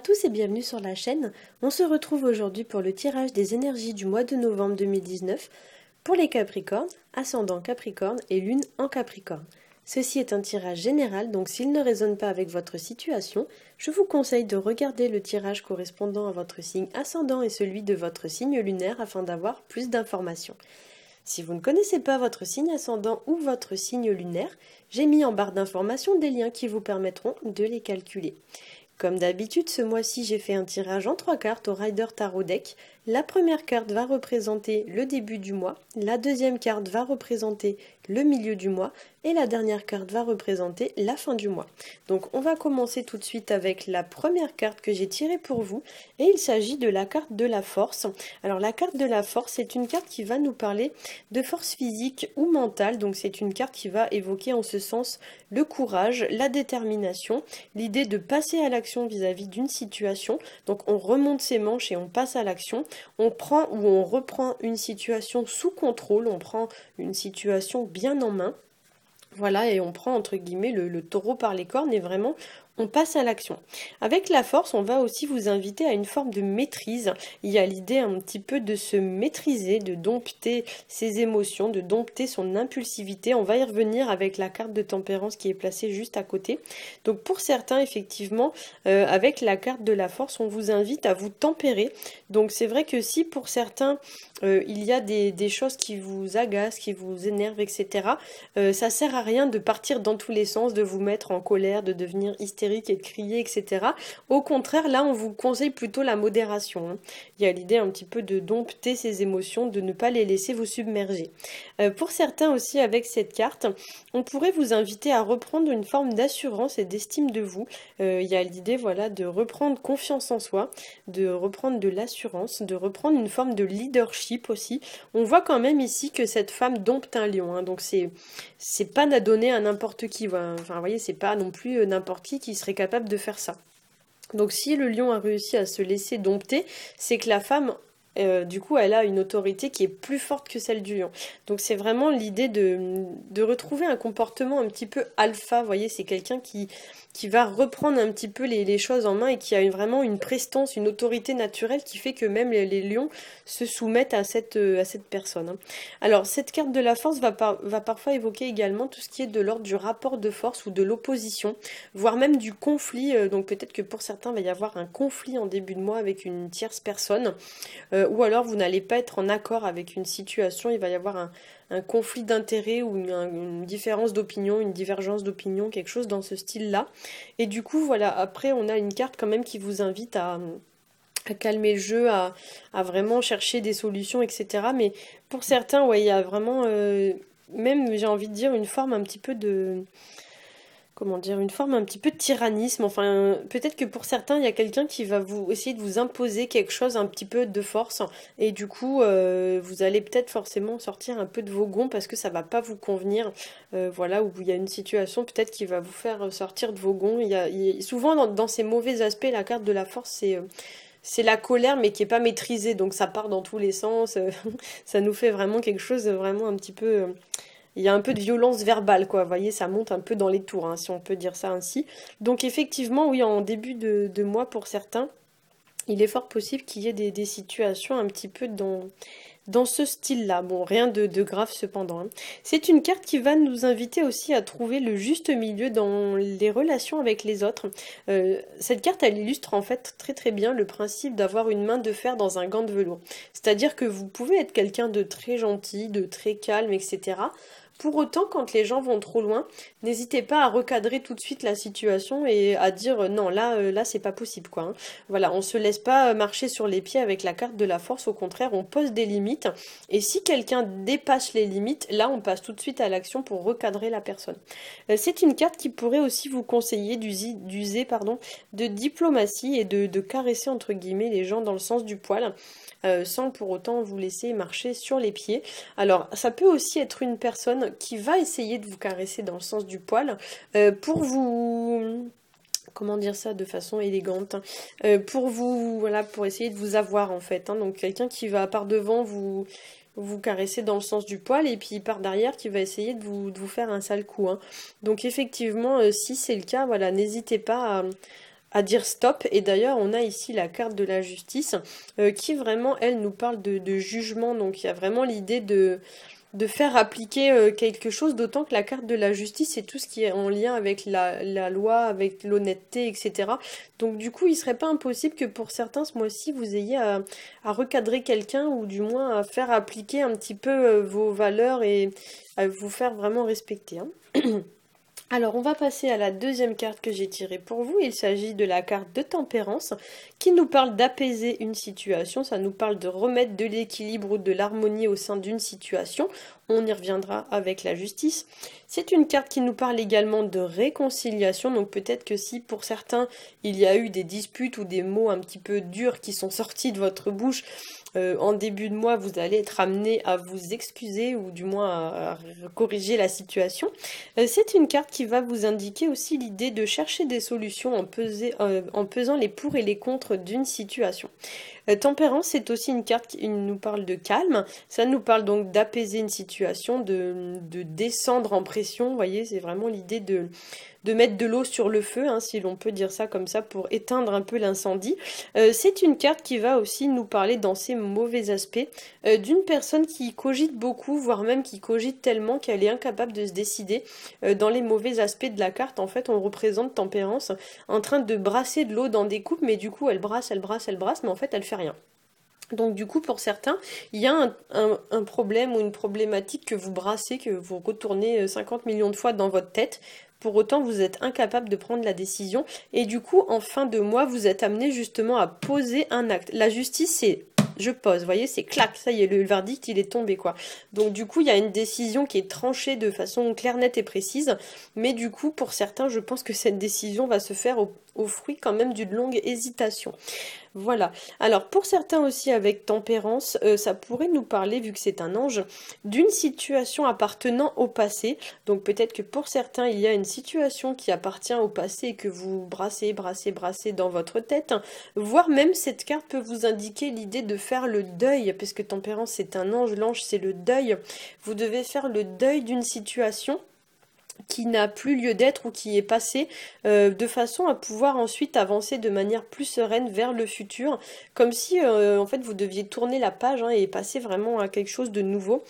à tous et bienvenue sur la chaîne. On se retrouve aujourd'hui pour le tirage des énergies du mois de novembre 2019 pour les Capricornes, ascendant Capricorne et lune en Capricorne. Ceci est un tirage général, donc s'il ne résonne pas avec votre situation, je vous conseille de regarder le tirage correspondant à votre signe ascendant et celui de votre signe lunaire afin d'avoir plus d'informations. Si vous ne connaissez pas votre signe ascendant ou votre signe lunaire, j'ai mis en barre d'informations des liens qui vous permettront de les calculer. Comme d'habitude, ce mois-ci, j'ai fait un tirage en 3 cartes au Rider Tarot Deck. La première carte va représenter le début du mois, la deuxième carte va représenter le milieu du mois et la dernière carte va représenter la fin du mois. Donc on va commencer tout de suite avec la première carte que j'ai tirée pour vous et il s'agit de la carte de la force. Alors la carte de la force, c'est une carte qui va nous parler de force physique ou mentale, donc c'est une carte qui va évoquer en ce sens le courage, la détermination, l'idée de passer à l'action vis-à-vis d'une situation. Donc on remonte ses manches et on passe à l'action. On prend ou on reprend une situation sous contrôle, on prend une situation bien en main. Voilà, et on prend entre guillemets le taureau par les cornes et vraiment on passe à l'action. Avec la force, on va aussi vous inviter à une forme de maîtrise. Il y a l'idée un petit peu de se maîtriser, de dompter ses émotions, de dompter son impulsivité. On va y revenir avec la carte de tempérance qui est placée juste à côté. Donc pour certains, effectivement, avec la carte de la force, on vous invite à vous tempérer. Donc c'est vrai que si pour certains, il y a des choses qui vous agacent, qui vous énervent, etc., ça sert à rien de partir dans tous les sens, de vous mettre en colère, de devenir hystérique et de crier, etc. Au contraire, là, on vous conseille plutôt la modération. Il y a l'idée un petit peu de dompter ces émotions, de ne pas les laisser vous submerger. Pour certains aussi, avec cette carte, on pourrait vous inviter à reprendre une forme d'assurance et d'estime de vous. Il y a l'idée, voilà, de reprendre confiance en soi, de reprendre de l'assurance, de reprendre une forme de leadership aussi. On voit quand même ici que cette femme dompte un lion, donc c'est pas à donner à n'importe qui. Voilà. Enfin, vous voyez, c'est pas non plus n'importe qui serait capable de faire ça. Donc si le lion a réussi à se laisser dompter, c'est que la femme, du coup, elle a une autorité qui est plus forte que celle du lion. Donc c'est vraiment l'idée de retrouver un comportement un petit peu alpha, vous voyez, c'est quelqu'un qui va reprendre un petit peu les choses en main et qui a vraiment une prestance, une autorité naturelle qui fait que même les lions se soumettent à cette personne. Alors cette carte de la force va parfois évoquer également tout ce qui est de l'ordre du rapport de force ou de l'opposition, voire même du conflit. Donc peut-être que pour certains, il va y avoir un conflit en début de mois avec une tierce personne, ou alors vous n'allez pas être en accord avec une situation, il va y avoir un conflit d'intérêts ou une différence d'opinion, une divergence d'opinion, quelque chose dans ce style-là. Et du coup, voilà, après, on a une carte quand même qui vous invite à calmer le jeu, à vraiment chercher des solutions, etc. Mais pour certains, ouais, il y a vraiment, même, j'ai envie de dire, une forme un petit peu de... Comment dire, une forme un petit peu de tyrannisme. Enfin, peut-être que pour certains, il y a quelqu'un qui va vous essayer de vous imposer quelque chose, un petit peu de force. Et du coup, vous allez peut-être forcément sortir un peu de vos gonds parce que ça va pas vous convenir. Voilà, où il y a une situation peut-être qui va vous faire sortir de vos gonds. Souvent, dans ces mauvais aspects, la carte de la force, c'est la colère, mais qui est pas maîtrisée. Donc ça part dans tous les sens. Ça nous fait vraiment quelque chose, vraiment un petit peu... Il y a un peu de violence verbale, quoi. Vous voyez, ça monte un peu dans les tours, hein, si on peut dire ça ainsi. Donc effectivement, oui, en début de mois, pour certains, il est fort possible qu'il y ait des situations un petit peu dans ce style-là. Bon, rien de grave cependant. C'est une carte qui va nous inviter aussi à trouver le juste milieu dans les relations avec les autres. Cette carte, elle illustre en fait très très bien le principe d'avoir une main de fer dans un gant de velours. C'est-à-dire que vous pouvez être quelqu'un de très gentil, de très calme, etc. Pour autant, quand les gens vont trop loin, n'hésitez pas à recadrer tout de suite la situation et à dire non, là c'est pas possible, quoi. Voilà, on se laisse pas marcher sur les pieds avec la carte de la force, au contraire, on pose des limites. Et si quelqu'un dépasse les limites, là on passe tout de suite à l'action pour recadrer la personne. C'est une carte qui pourrait aussi vous conseiller d'user de diplomatie et de caresser entre guillemets les gens dans le sens du poil. Sans pour autant vous laisser marcher sur les pieds. Alors, ça peut aussi être une personne qui va essayer de vous caresser dans le sens du poil pour vous... Comment dire ça de façon élégante, pour vous, voilà, pour essayer de vous avoir en fait. Donc quelqu'un qui va par devant vous caresser dans le sens du poil et puis par derrière qui va essayer de vous faire un sale coup. Donc effectivement, si c'est le cas, voilà, n'hésitez pas à dire stop. Et d'ailleurs, on a ici la carte de la justice qui vraiment, elle, nous parle de jugement. Donc il y a vraiment l'idée de faire appliquer quelque chose, d'autant que la carte de la justice, c'est tout ce qui est en lien avec la loi, avec l'honnêteté, etc. Donc du coup, il serait pas impossible que pour certains, ce mois-ci, vous ayez à recadrer quelqu'un ou du moins à faire appliquer un petit peu vos valeurs et à vous faire vraiment respecter, hein. Alors, on va passer à la deuxième carte que j'ai tirée pour vous. Il s'agit de la carte de tempérance qui nous parle d'apaiser une situation. Ça nous parle de remettre de l'équilibre ou de l'harmonie au sein d'une situation. On y reviendra avec la justice. C'est une carte qui nous parle également de réconciliation. Donc peut-être que si pour certains il y a eu des disputes ou des mots un petit peu durs qui sont sortis de votre bouche, en début de mois, vous allez être amené à vous excuser ou du moins à corriger la situation. C'est une carte qui va vous indiquer aussi l'idée de chercher des solutions en pesant les pour et les contre d'une situation. Tempérance, c'est aussi une carte qui nous parle de calme. Ça nous parle donc d'apaiser une situation, de descendre en pression. Vous voyez, c'est vraiment l'idée de mettre de l'eau sur le feu, hein, si l'on peut dire ça comme ça, pour éteindre un peu l'incendie. C'est une carte qui va aussi nous parler dans ses mauvais aspects d'une personne qui cogite beaucoup, voire même qui cogite tellement qu'elle est incapable de se décider. Dans les mauvais aspects de la carte, en fait, on représente Tempérance en train de brasser de l'eau dans des coupes, mais du coup, elle brasse, mais en fait, elle fait rien. Donc du coup, pour certains, il y a un problème ou une problématique que vous brassez, que vous retournez 50 millions de fois dans votre tête. Pour autant, vous êtes incapable de prendre la décision. Et du coup, en fin de mois, vous êtes amené justement à poser un acte. La justice, c'est je pose, vous voyez, c'est clac, ça y est, le verdict, il est tombé, quoi. Donc du coup, il y a une décision qui est tranchée de façon claire, nette et précise. Mais du coup, pour certains, je pense que cette décision va se faire au fruit quand même d'une longue hésitation. Voilà. Alors pour certains aussi avec tempérance, ça pourrait nous parler, vu que c'est un ange, d'une situation appartenant au passé. Donc peut-être que pour certains, il y a une situation qui appartient au passé et que vous brassez dans votre tête. Voire même cette carte peut vous indiquer l'idée de faire le deuil, puisque tempérance c'est un ange, l'ange c'est le deuil. Vous devez faire le deuil d'une situation qui n'a plus lieu d'être ou qui est passé, de façon à pouvoir ensuite avancer de manière plus sereine vers le futur, comme si en fait vous deviez tourner la page, hein, et passer vraiment à quelque chose de nouveau.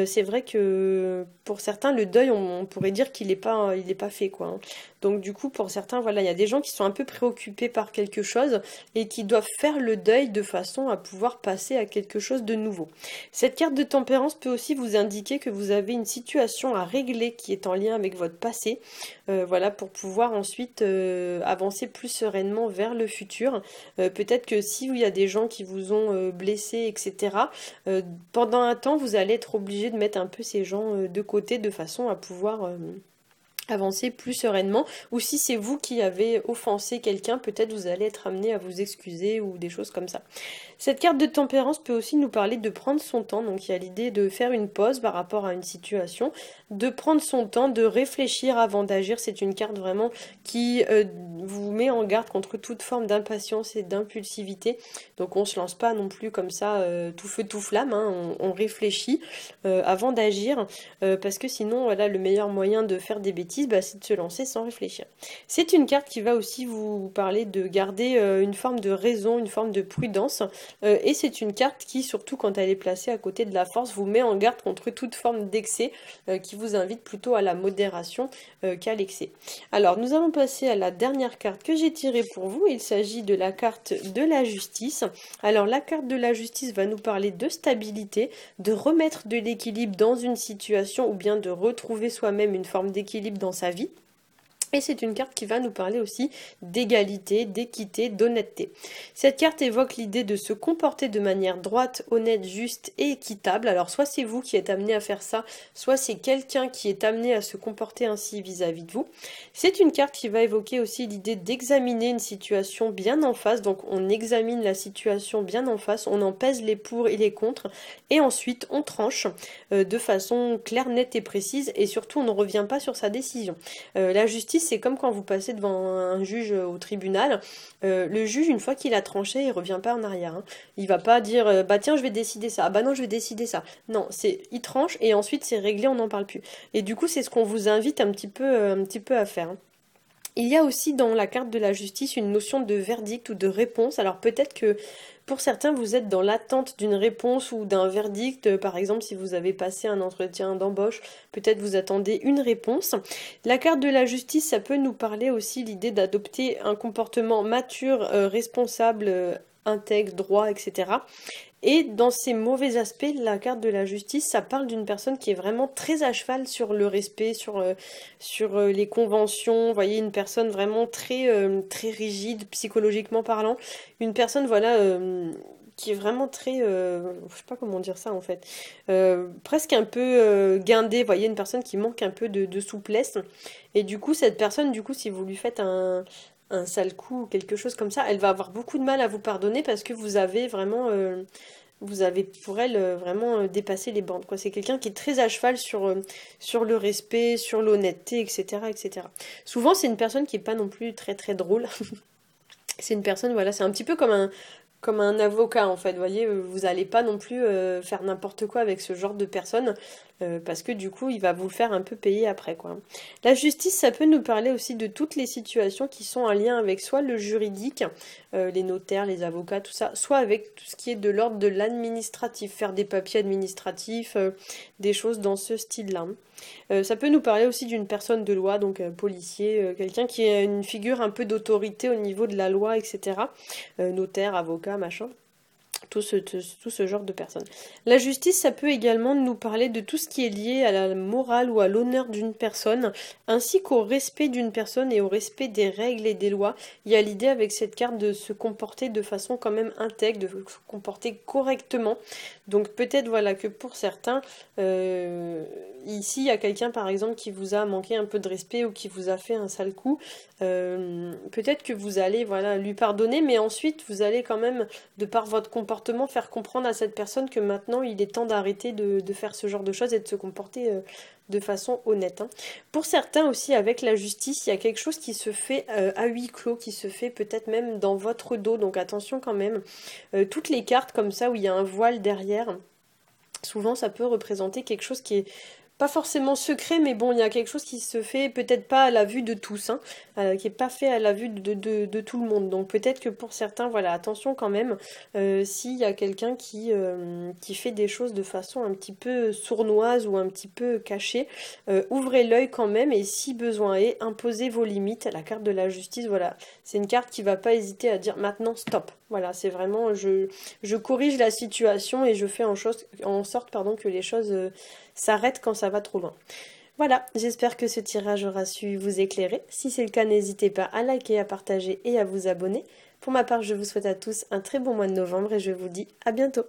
C'est vrai que pour certains le deuil on pourrait dire qu'il est pas fait, quoi, hein. Donc du coup pour certains, voilà, il y a des gens qui sont un peu préoccupés par quelque chose et qui doivent faire le deuil de façon à pouvoir passer à quelque chose de nouveau. Cette carte de tempérance peut aussi vous indiquer que vous avez une situation à régler qui est en lien avec votre passé, voilà, pour pouvoir ensuite avancer plus sereinement vers le futur. Peut-être que si il y a des gens qui vous ont blessé, etc., pendant un temps, vous allez être obligé de mettre un peu ces gens de côté de façon à pouvoir avancer plus sereinement, ou si c'est vous qui avez offensé quelqu'un, peut-être vous allez être amené à vous excuser ou des choses comme ça. Cette carte de tempérance peut aussi nous parler de prendre son temps, donc il y a l'idée de faire une pause par rapport à une situation, de prendre son temps, de réfléchir avant d'agir. C'est une carte vraiment qui vous met en garde contre toute forme d'impatience et d'impulsivité, donc on se lance pas non plus comme ça tout feu tout flamme, hein. On réfléchit avant d'agir, parce que sinon, voilà, le meilleur moyen de faire des bêtises, c'est de se lancer sans réfléchir. C'est une carte qui va aussi vous parler de garder une forme de raison, une forme de prudence, et c'est une carte qui, surtout quand elle est placée à côté de la force, vous met en garde contre toute forme d'excès, qui vous invite plutôt à la modération qu'à l'excès. Alors, nous allons passer à la dernière carte que j'ai tirée pour vous. Il s'agit de la carte de la justice. Alors, la carte de la justice va nous parler de stabilité, de remettre de l'équilibre dans une situation ou bien de retrouver soi-même une forme d'équilibre dans sa vie. Et c'est une carte qui va nous parler aussi d'égalité, d'équité, d'honnêteté. Cette carte évoque l'idée de se comporter de manière droite, honnête, juste et équitable. Alors soit c'est vous qui êtes amené à faire ça, soit c'est quelqu'un qui est amené à se comporter ainsi vis-à-vis de vous. C'est une carte qui va évoquer aussi l'idée d'examiner une situation bien en face. Donc on examine la situation bien en face, on en pèse les pour et les contre, et ensuite on tranche de façon claire, nette et précise, et surtout on ne revient pas sur sa décision. La justice, c'est comme quand vous passez devant un juge au tribunal. Le juge, une fois qu'il a tranché, il revient pas en arrière, hein. Il va pas dire bah tiens je vais décider ça, ah bah non je vais décider ça. Non, il tranche et ensuite c'est réglé, on n'en parle plus. Et du coup c'est ce qu'on vous invite un petit peu à faire, hein. Il y a aussi dans la carte de la justice une notion de verdict ou de réponse. Alors peut-être que pour certains, vous êtes dans l'attente d'une réponse ou d'un verdict. Par exemple, si vous avez passé un entretien d'embauche, peut-être vous attendez une réponse. La carte de la justice, ça peut nous parler aussi l'idée d'adopter un comportement mature, responsable, intègre, droit, etc. Et dans ces mauvais aspects, la carte de la justice, ça parle d'une personne qui est vraiment très à cheval sur le respect, sur les conventions. Vous voyez, une personne vraiment très rigide, psychologiquement parlant. Une personne, voilà, qui est vraiment très... je sais pas comment dire ça, en fait. Presque un peu guindée. Vous voyez, une personne qui manque un peu de souplesse. Et du coup, cette personne, du coup, si vous lui faites un sale coup ou quelque chose comme ça, elle va avoir beaucoup de mal à vous pardonner parce que vous avez vraiment, vous avez pour elle vraiment dépassé les bornes, quoi. C'est quelqu'un qui est très à cheval sur le respect, sur l'honnêteté, etc., etc. Souvent, c'est une personne qui est pas non plus très très drôle. C'est une personne, voilà, c'est un petit peu comme un avocat en fait, vous voyez, vous allez pas non plus faire n'importe quoi avec ce genre de personne, parce que du coup il va vous le faire un peu payer après quoi. La justice, ça peut nous parler aussi de toutes les situations qui sont en lien avec soit le juridique, les notaires, les avocats, tout ça, soit avec tout ce qui est de l'ordre de l'administratif, faire des papiers administratifs, des choses dans ce style-là. Ça peut nous parler aussi d'une personne de loi, donc policier, quelqu'un qui a une figure un peu d'autorité au niveau de la loi, etc. Notaire, avocat, machin. Tout ce genre de personnes. La justice, ça peut également nous parler de tout ce qui est lié à la morale ou à l'honneur d'une personne, ainsi qu'au respect d'une personne et au respect des règles et des lois. Il y a l'idée avec cette carte de se comporter de façon quand même intègre, de se comporter correctement. Donc peut-être voilà que pour certains, ici il y a quelqu'un par exemple qui vous a manqué un peu de respect ou qui vous a fait un sale coup. Peut-être que vous allez voilà lui pardonner, mais ensuite vous allez quand même de par votre comportement, faire comprendre à cette personne que maintenant il est temps d'arrêter de faire ce genre de choses et de se comporter de façon honnête. Hein. Pour certains aussi, avec la justice, il y a quelque chose qui se fait à huis clos, qui se fait peut-être même dans votre dos, donc attention quand même. Toutes les cartes comme ça où il y a un voile derrière, souvent ça peut représenter quelque chose qui est pas forcément secret, mais bon, il y a quelque chose qui se fait peut-être pas à la vue de tous, hein, qui est pas fait à la vue de tout le monde. Donc peut-être que pour certains, voilà, attention quand même, s'il y a quelqu'un qui fait des choses de façon un petit peu sournoise ou un petit peu cachée, ouvrez l'œil quand même et si besoin est, imposez vos limites. La carte de la justice, voilà, c'est une carte qui va pas hésiter à dire maintenant stop. Voilà, c'est vraiment, je corrige la situation et je fais en sorte pardon, que les choses s'arrêtent quand ça va trop loin. Voilà, j'espère que ce tirage aura su vous éclairer. Si c'est le cas, n'hésitez pas à liker, à partager et à vous abonner. Pour ma part, je vous souhaite à tous un très bon mois de novembre et je vous dis à bientôt.